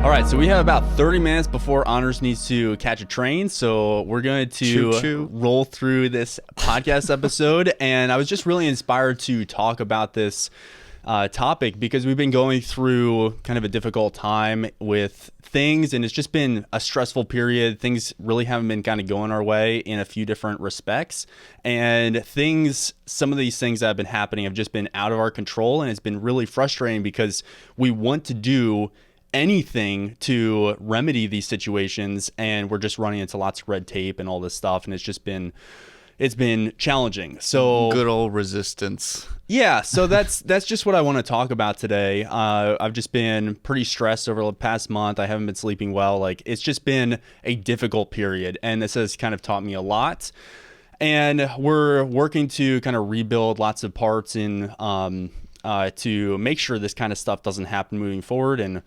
All right, so we have about 30 minutes before Honors needs to catch a train, so we're going to Choo-choo. roll through this podcast episode, and I was just really inspired to talk about this topic because we've been going through kind of a difficult time with things, and it's just been a stressful period. Things really haven't been kind of going our way in a few different respects, and some of these things that have been happening have just been out of our control, and it's been really frustrating because we want to do anything to remedy these situations, and we're just running into lots of red tape and all this stuff, and it's been challenging. So Good old resistance. yeah, so that's just what I want to talk about today. I've just been pretty stressed over the past month. I haven't been sleeping well. Like, it's just been a difficult period, and this has kind of taught me a lot. And we're working to kind of rebuild lots of parts in to make sure this kind of stuff doesn't happen moving forward, and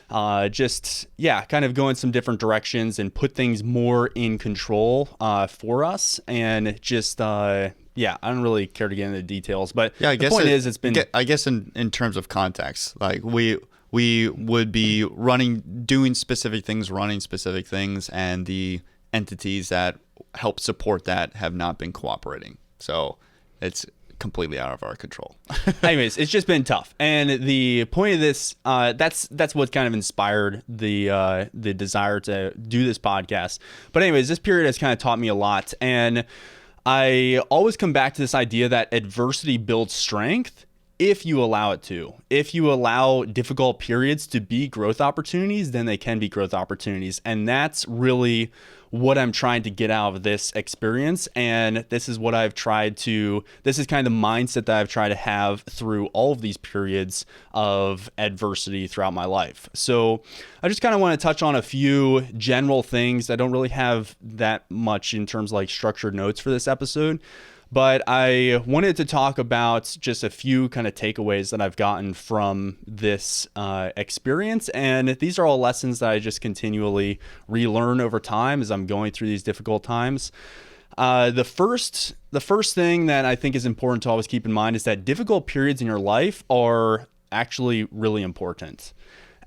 kind of go in some different directions and put things more in control for us. And just I don't really care to get into the details, but Yeah, I the guess point is, it's been I guess in terms of context, like we would be doing specific things, running specific things, and the entities that help support that have not been cooperating. So it's completely out of our control. anyways, it's just been tough. And the point of this, that's what kind of inspired the desire to do this podcast. But anyways, this period has kind of taught me a lot. And I always come back to this idea that adversity builds strength if you allow it to. If you allow difficult periods to be growth opportunities, then they can be growth opportunities. And that's really what I'm trying to get out of this experience. And this is kind of the mindset that I've tried to have through all of these periods of adversity throughout my life. So I just kind of want to touch on a few general things. I don't really have that much in terms of like structured notes for this episode, but I wanted to talk about just a few kind of takeaways that I've gotten from this experience. And these are all lessons that I just continually relearn over time as I'm going through these difficult times. The first thing that I think is important to always keep in mind is that difficult periods in your life are actually really important.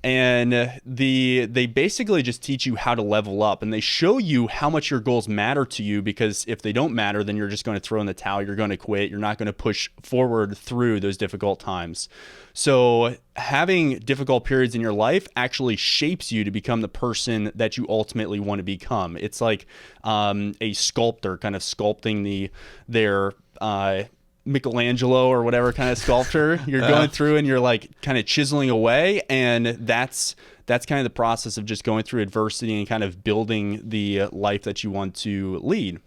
And they basically just teach you how to level up, and they show you how much your goals matter to you, because if they don't matter, then you're just going to throw in the towel. You're going to quit. You're not going to push forward through those difficult times. So having difficult periods in your life actually shapes you to become the person that you ultimately want to become. It's like a sculptor kind of sculpting their Michelangelo or whatever kind of sculptor. You're going through and you're like kind of chiseling away, and that's kind of the process of just going through adversity and kind of building the life that you want to lead.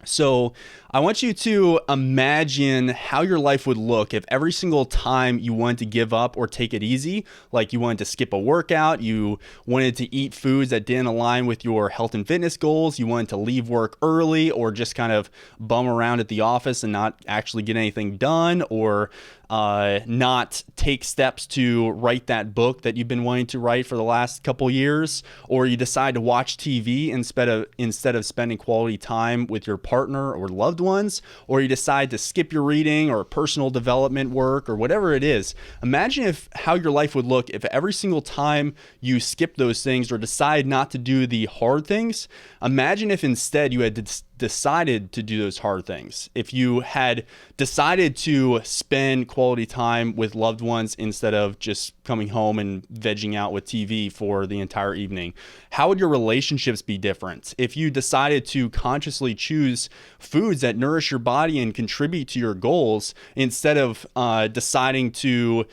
So I want you to imagine how your life would look if every single time you wanted to give up or take it easy, like you wanted to skip a workout, you wanted to eat foods that didn't align with your health and fitness goals, you wanted to leave work early, or just kind of bum around at the office and not actually get anything done, or not take steps to write that book that you've been wanting to write for the last couple years, or you decide to watch TV instead of spending quality time with your partner or loved ones, or you decide to skip your reading or personal development work or whatever it is. Imagine how your life would look if every single time you skip those things or decide not to do the hard things. Imagine if instead you had decided to do those hard things. If you had decided to spend quality time with loved ones instead of just coming home and vegging out with TV for the entire evening, how would your relationships be different? If you decided to consciously choose foods that nourish your body and contribute to your goals instead of deciding to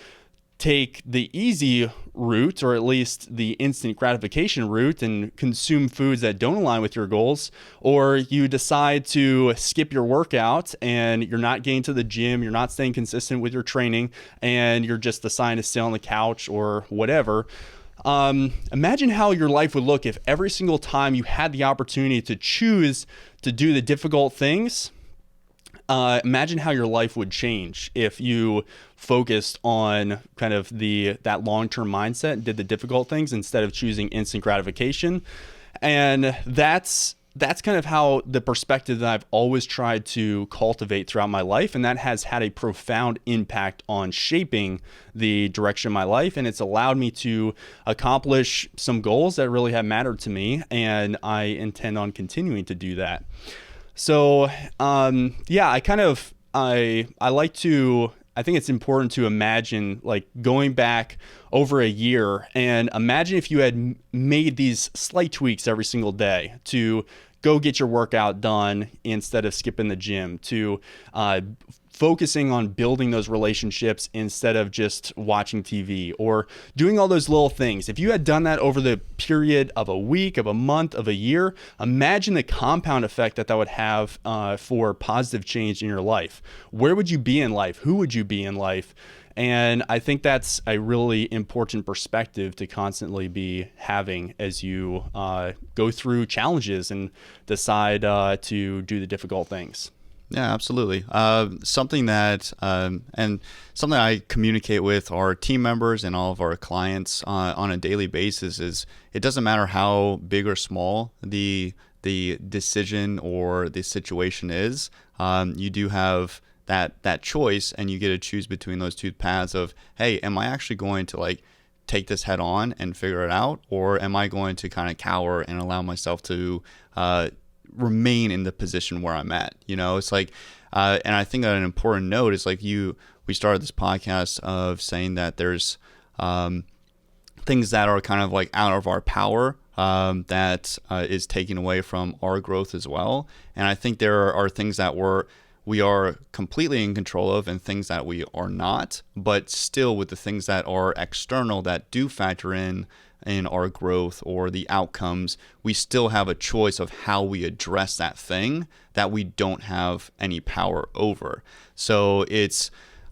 take the easy route, or at least the instant gratification route, and consume foods that don't align with your goals, or you decide to skip your workout and you're not getting to the gym, you're not staying consistent with your training, and you're just deciding to sit on the couch or whatever. Imagine how your life would look if every single time you had the opportunity to choose to do the difficult things. Imagine how your life would change if you focused on kind of that long-term mindset and did the difficult things instead of choosing instant gratification. And that's that's kind of how the perspective that I've always tried to cultivate throughout my life. And that has had a profound impact on shaping the direction of my life. And it's allowed me to accomplish some goals that really have mattered to me. And I intend on continuing to do that. So, yeah, I think it's important to imagine like going back over a year and imagine if you had made these slight tweaks every single day to go get your workout done instead of skipping the gym, to focusing on building those relationships instead of just watching TV, or doing all those little things. If you had done that over the period of a week, of a month, of a year, imagine the compound effect that would have for positive change in your life. Where would you be in life? Who would you be in life? And I think that's a really important perspective to constantly be having as you go through challenges and decide to do the difficult things. Yeah, absolutely. Something that and something I communicate with our team members and all of our clients on a daily basis is it doesn't matter how big or small the decision or the situation is. You do have that choice, and you get to choose between those two paths of, hey, am I actually going to like take this head on and figure it out, or am I going to kind of cower and allow myself to remain in the position where I'm at? You know, it's like, and I think that an important note is like we started this podcast of saying that there's things that are kind of like out of our power that is taken away from our growth as well. And I think there are things that we are completely in control of and things that we are not, but still with the things that are external that do factor in our growth or the outcomes, we still have a choice of how we address that thing that we don't have any power over. So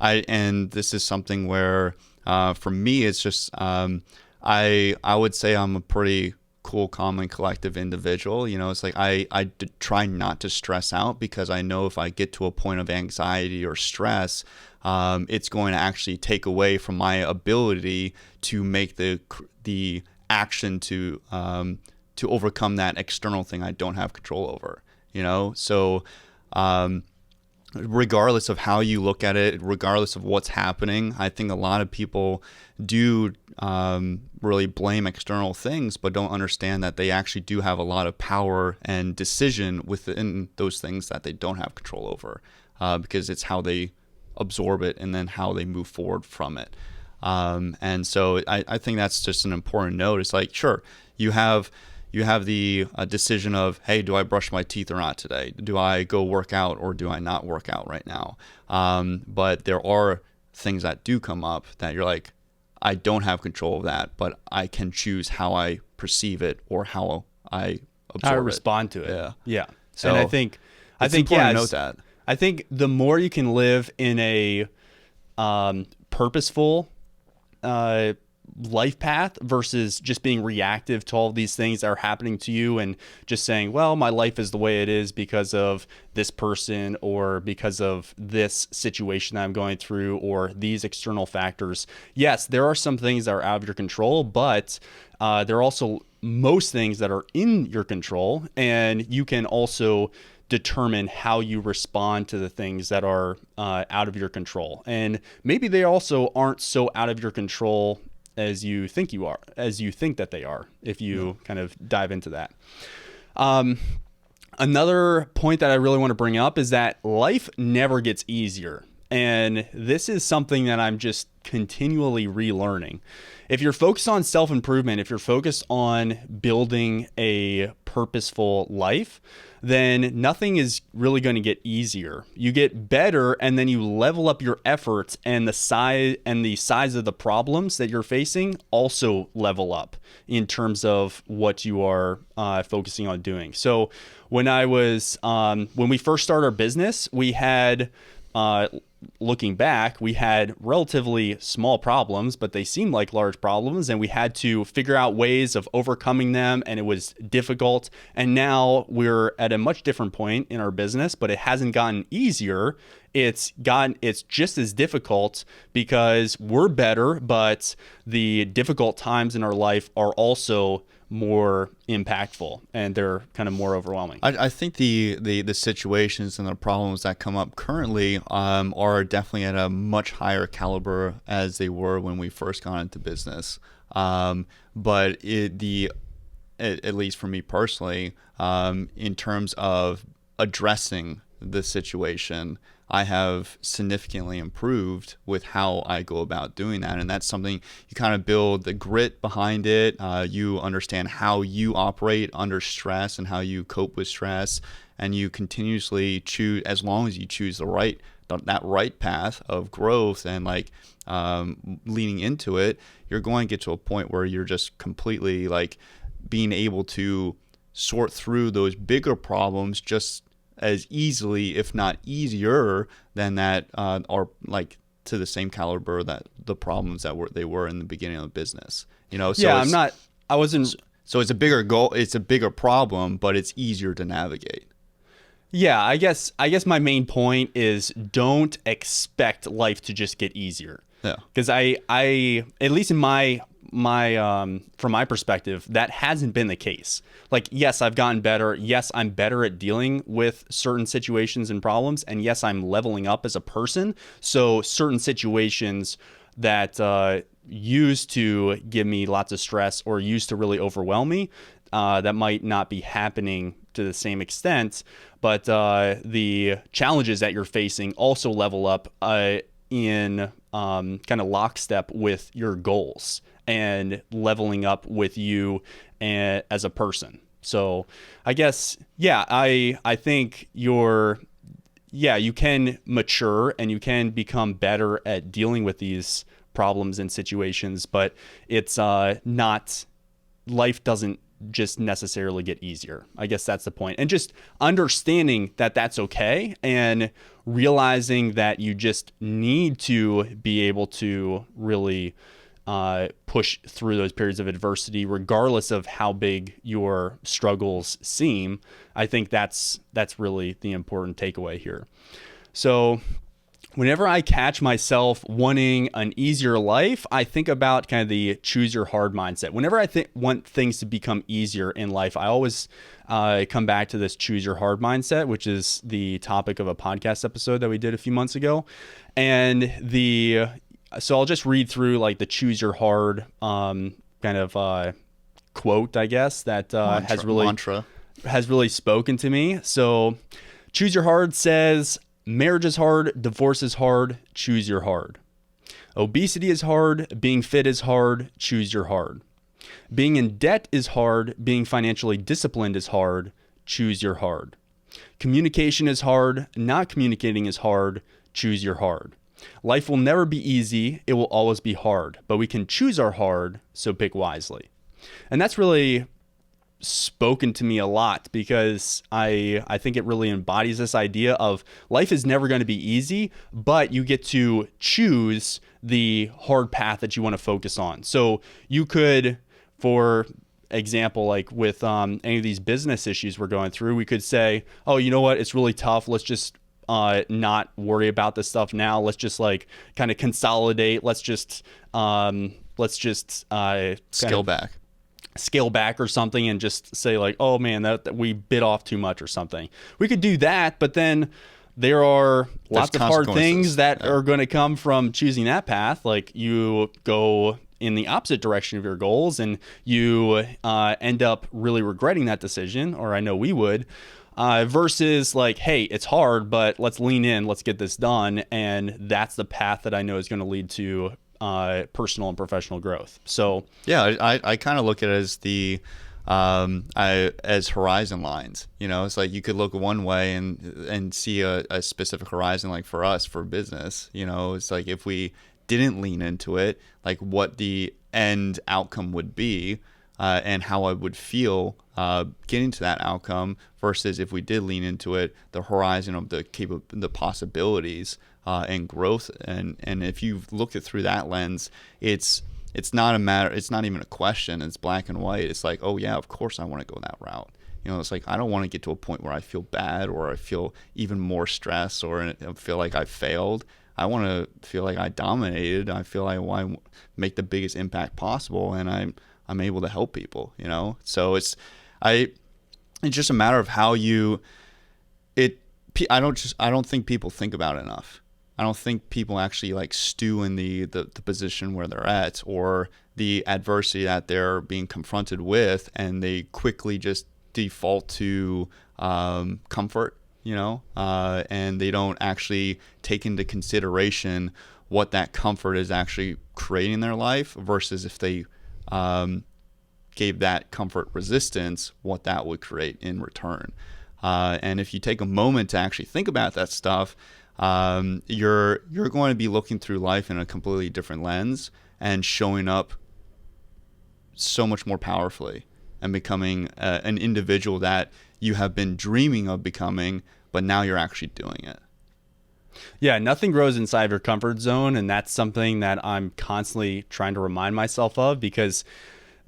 and this is something where for me, it's just, I would say I'm a pretty cool, calm, and collective individual. You know, it's like I try not to stress out, because I know if I get to a point of anxiety or stress, it's going to actually take away from my ability to make the action to overcome that external thing I don't have control over. You know, so regardless of how you look at it, regardless of what's happening, I think a lot of people do really blame external things, but don't understand that they actually do have a lot of power and decision within those things that they don't have control over, because it's how they absorb it and then how they move forward from it. And so I think that's just an important note. It's like, sure, you have the decision of, hey, do I brush my teeth or not today? Do I go work out or do I not work out right now? But there are things that do come up that you're like, I don't have control of that, but I can choose how I perceive it or how I absorb How I respond to it. Yeah. Yeah. So and I think important to note that. I think the more you can live in a purposeful life path versus just being reactive to all of these things that are happening to you and just saying, well, my life is the way it is because of this person or because of this situation that I'm going through or these external factors. Yes, there are some things that are out of your control, but there are also most things that are in your control, and you can also determine how you respond to the things that are out of your control. And maybe they also aren't so out of your control as you think that they are, if you kind of dive into that. Another point that I really want to bring up is that life never gets easier. And this is something that I'm just continually relearning. If you're focused on self-improvement, if you're focused on building a purposeful life, then nothing is really going to get easier. You get better, and then you level up your efforts, and the size of the problems that you're facing also level up in terms of what you are focusing on doing. So when we first started our business, we had looking back, we had relatively small problems, but they seemed like large problems, and we had to figure out ways of overcoming them, and it was difficult. And now we're at a much different point in our business, but it hasn't gotten easier. It's just as difficult because we're better, but the difficult times in our life are also more impactful and they're kind of more overwhelming. I think the situations and the problems that come up currently are definitely at a much higher caliber as they were when we first got into business. But at least for me personally, in terms of addressing the situation, I have significantly improved with how I go about doing that. And that's something you kind of build the grit behind it. You understand how you operate under stress and how you cope with stress. And you continuously choose, as long as you choose that right path of growth and like leaning into it, you're going to get to a point where you're just completely like being able to sort through those bigger problems just as easily, if not easier, than that are like to the same caliber that the problems that they were in the beginning of the business. So I wasn't. So it's a bigger goal. It's a bigger problem, but it's easier to navigate. Yeah, I guess my main point is don't expect life to just get easier. Yeah. Because I at least in my from my perspective, that hasn't been the case. Like, yes, I've gotten better. Yes, I'm better at dealing with certain situations and problems. And yes, I'm leveling up as a person. So certain situations that used to give me lots of stress or used to really overwhelm me, that might not be happening to the same extent. But the challenges that you're facing also level up in kind of lockstep with your goals and leveling up with you as a person. So I guess, I think you can mature and you can become better at dealing with these problems and situations, but it's not, life doesn't just necessarily get easier. I guess that's the point. And just understanding that that's okay and realizing that you just need to be able to really push through those periods of adversity, regardless of how big your struggles seem. I think that's really the important takeaway here. So whenever I catch myself wanting an easier life, I think about kind of the choose your hard mindset. Whenever I want things to become easier in life, I always come back to this choose your hard mindset, which is the topic of a podcast episode that we did a few months ago. And so I'll just read through like the choose your hard kind of quote, I guess, that has really spoken to me. So choose your hard says, marriage is hard, divorce is hard, choose your hard. Obesity is hard, being fit is hard, choose your hard. Being in debt is hard, being financially disciplined is hard, choose your hard. Communication is hard, not communicating is hard, choose your hard. Life will never be easy, it will always be hard, but we can choose our hard, so pick wisely. And that's really spoken to me a lot because I think it really embodies this idea of life is never going to be easy, but you get to choose the hard path that you want to focus on. So you could, for example, like with any of these business issues we're going through, we could say, oh, you know what, it's really tough. Let's just not worry about this stuff now. Let's just like kind of consolidate. Let's just scale back or something and just say like, oh man, that we bit off too much or something. We could do that, but then there are lots of hard things that are going to come from choosing that path. Like you go in the opposite direction of your goals and you end up really regretting that decision, or I know we would. Versus like, hey, it's hard, but let's lean in, let's get this done. And that's the path that I know is going to lead to personal and professional growth. So yeah, I kind of look at it as as horizon lines. It's like you could look one way and see a specific horizon. Like for us, for business, it's like if we didn't lean into it, like what the end outcome would be. And how I would feel getting to that outcome versus if we did lean into it, the horizon of the possibilities and growth. And if you look it through that lens, it's not a matter. It's not even a question. It's black and white. It's like, oh yeah, of course I want to go that route. It's like I don't want to get to a point where I feel bad or I feel even more stress or I feel like I failed. I want to feel like I dominated. I feel like I want to make the biggest impact possible, and I'm able to help people, you know? So it's just a matter of how you, I don't think people think about it enough. I don't think people actually like stew in the position where they're at, or the adversity that they're being confronted with, and they quickly just default to comfort, you know, and they don't actually take into consideration what that comfort is actually creating in their life, versus if they gave that comfort resistance, what that would create in return. And if you take a moment to actually think about that stuff, you're going to be looking through life in a completely different lens and showing up so much more powerfully and becoming an individual that you have been dreaming of becoming, but now you're actually doing it. Yeah, nothing grows inside your comfort zone, and that's something that I'm constantly trying to remind myself of, because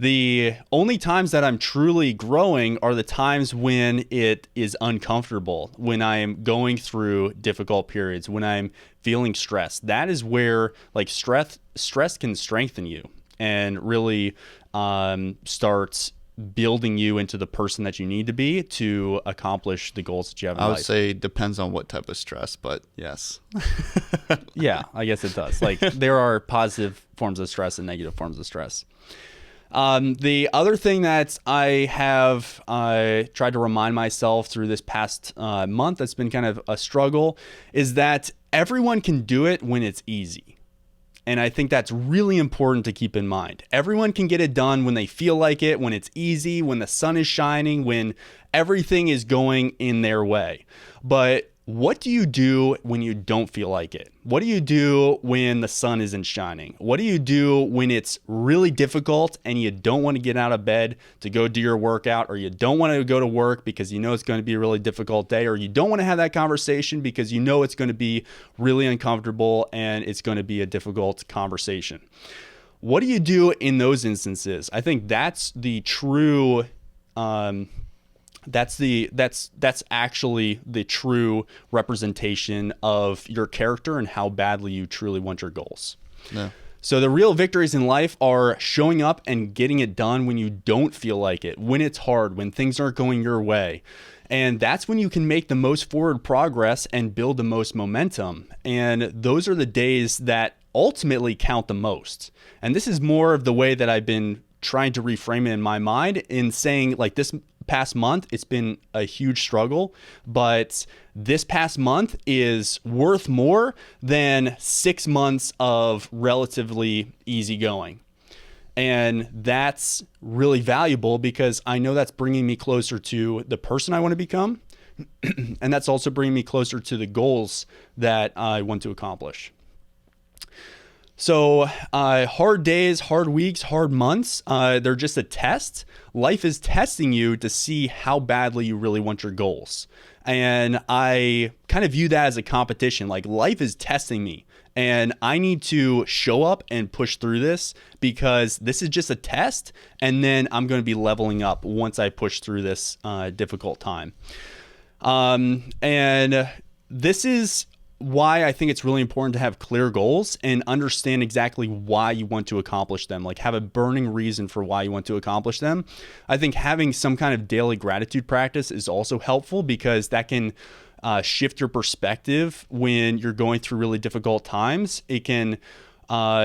the only times that I'm truly growing are the times when it is uncomfortable, when I'm going through difficult periods, when I'm feeling stressed. That is where like stress can strengthen you and really start building you into the person that you need to be to accomplish the goals that you have in life. I would say it depends on what type of stress, but yes. Yeah, I guess it does. Like there are positive forms of stress and negative forms of stress. The other thing that I have tried to remind myself through this past month that's been kind of a struggle is that everyone can do it when it's easy. And I think that's really important to keep in mind. Everyone can get it done when they feel like it, when it's easy, when the sun is shining, when everything is going in their way. But what do you do when you don't feel like it? What do you do when the sun isn't shining? What do you do when it's really difficult and you don't want to get out of bed to go do your workout, or you don't want to go to work because you know it's going to be a really difficult day, or you don't want to have that conversation because you know it's going to be really uncomfortable and it's going to be a difficult conversation? What do you do in those instances? I think that's the true that's actually the true representation of your character and how badly you truly want your goals. Yeah. So the real victories in life are showing up and getting it done when you don't feel like it, when it's hard, when things aren't going your way. And that's when you can make the most forward progress and build the most momentum. And those are the days that ultimately count the most. And this is more of the way that I've been trying to reframe it in my mind, in saying like this past month, it's been a huge struggle, but this past month is worth more than 6 months of relatively easy going. And that's really valuable because I know that's bringing me closer to the person I want to become. And that's also bringing me closer to the goals that I want to accomplish. So hard days, hard weeks, hard months, they're just a test. Life is testing you to see how badly you really want your goals. And I kind of view that as a competition. Like life is testing me and I need to show up and push through this, because this is just a test. And then I'm going to be leveling up once I push through this difficult time. And this is why I think it's really important to have clear goals and understand exactly why you want to accomplish them. Like have a burning reason for why you want to accomplish them. I think having some kind of daily gratitude practice is also helpful, because that can shift your perspective when you're going through really difficult times. It can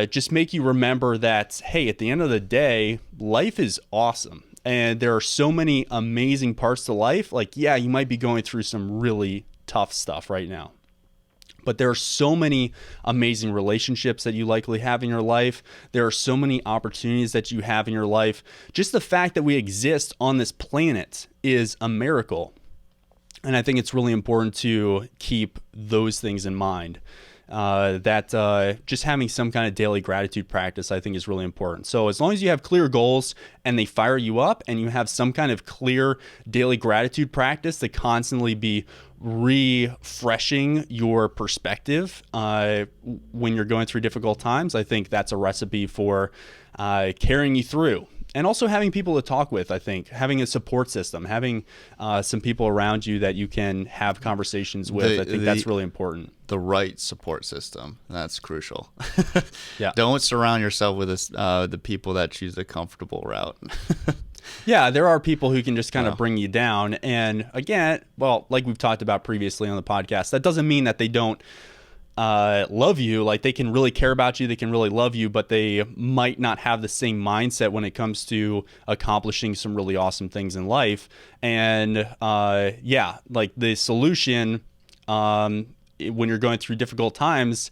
just make you remember that, hey, at the end of the day, life is awesome. And there are so many amazing parts to life. Like, yeah, you might be going through some really tough stuff right now, but there are so many amazing relationships that you likely have in your life. There are so many opportunities that you have in your life. Just the fact that we exist on this planet is a miracle. And I think it's really important to keep those things in mind. Just having some kind of daily gratitude practice, I think, is really important. So as long as you have clear goals and they fire you up, and you have some kind of clear daily gratitude practice to constantly be refreshing your perspective when you're going through difficult times. I think that's a recipe for carrying you through. And also having people to talk with, I think, having a support system, having some people around you that you can have conversations with. I think that's really important. The right support system. That's crucial. Yeah. Don't surround yourself with the people that choose the comfortable route. Yeah, there are people who can just kind of bring you down. And again, well, like we've talked about previously on the podcast, that doesn't mean that they don't love you. Like, they can really care about you, they can really love you, but they might not have the same mindset when it comes to accomplishing some really awesome things in life. And yeah, like the solution when you're going through difficult times,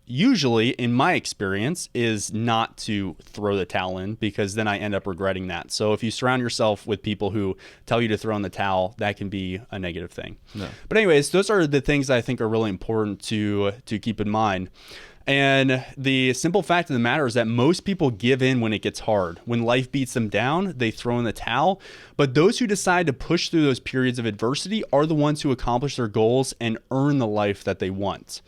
usually, in my experience, is not to throw the towel in, because then I end up regretting that. So if you surround yourself with people who tell you to throw in the towel, that can be a negative thing. No. But anyways, those are the things that I think are really important to keep in mind. And the simple fact of the matter is that most people give in when it gets hard. When life beats them down, they throw in the towel. But those who decide to push through those periods of adversity are the ones who accomplish their goals and earn the life that they want.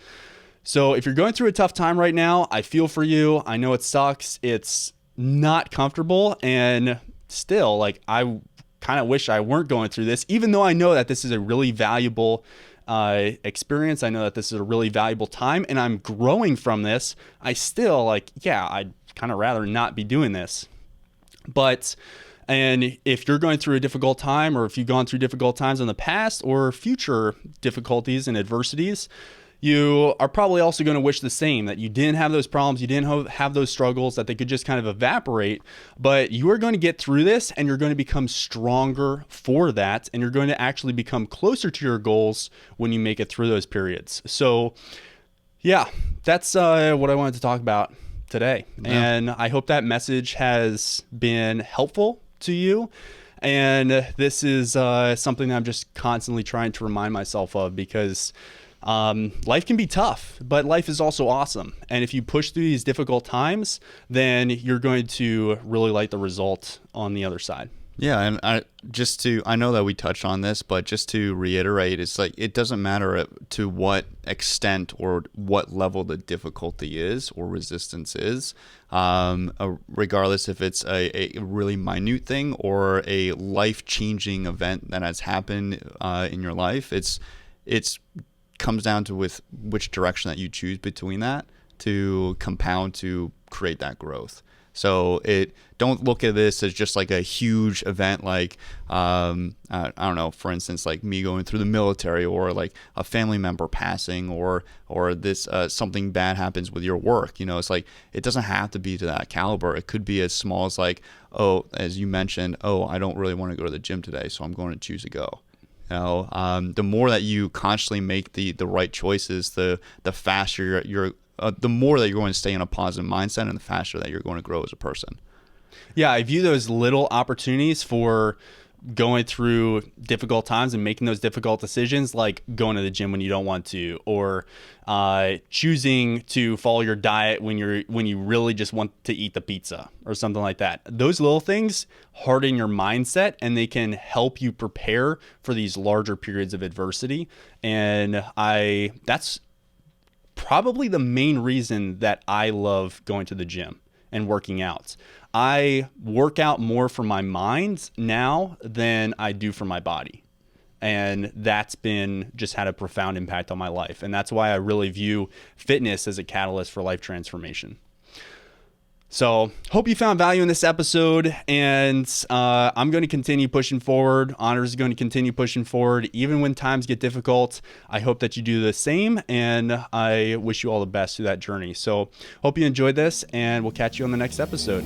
So if you're going through a tough time right now, I feel for you. I know it sucks. It's not comfortable. And still, like, I kind of wish I weren't going through this, even though I know that this is a really valuable experience. I know that this is a really valuable time and I'm growing from this. I still, like, yeah, I'd kind of rather not be doing this. And if you're going through a difficult time, or if you've gone through difficult times in the past or future difficulties and adversities, you are probably also going to wish the same, that you didn't have those problems, you didn't have those struggles, that they could just kind of evaporate. But you are going to get through this, and you're going to become stronger for that, and you're going to actually become closer to your goals when you make it through those periods. So yeah, that's what I wanted to talk about today. Yeah. And I hope that message has been helpful to you. And this is something that I'm just constantly trying to remind myself of, because life can be tough, but life is also awesome. And if you push through these difficult times, then you're going to really like the result on the other side. Yeah, and I know that we touched on this, but just to reiterate, it's like, it doesn't matter to what extent or what level the difficulty is or resistance is, regardless if it's a really minute thing or a life-changing event that has happened in your life. It's comes down to which direction that you choose between that to compound to create that growth. So don't look at this as just like a huge event, like I don't know, for instance, like me going through the military, or like a family member passing, or this something bad happens with your work. It's like, it doesn't have to be to that caliber. It could be as small as like, oh, as you mentioned, oh, I don't really want to go to the gym today, so I'm going to choose to go. The more that you consciously make the right choices, the faster you're the more that you're going to stay in a positive mindset, and the faster that you're going to grow as a person. Yeah, I view those little opportunities for going through difficult times and making those difficult decisions, like going to the gym when you don't want to, or choosing to follow your diet when you really just want to eat the pizza or something like that. Those little things harden your mindset, and they can help you prepare for these larger periods of adversity. And that's probably the main reason that I love going to the gym and working out. I work out more for my mind now than I do for my body. And that's just had a profound impact on my life. And that's why I really view fitness as a catalyst for life transformation. So hope you found value in this episode, and I'm going to continue pushing forward. Honors is going to continue pushing forward, even when times get difficult. I hope that you do the same, and I wish you all the best through that journey. So hope you enjoyed this, and we'll catch you on the next episode.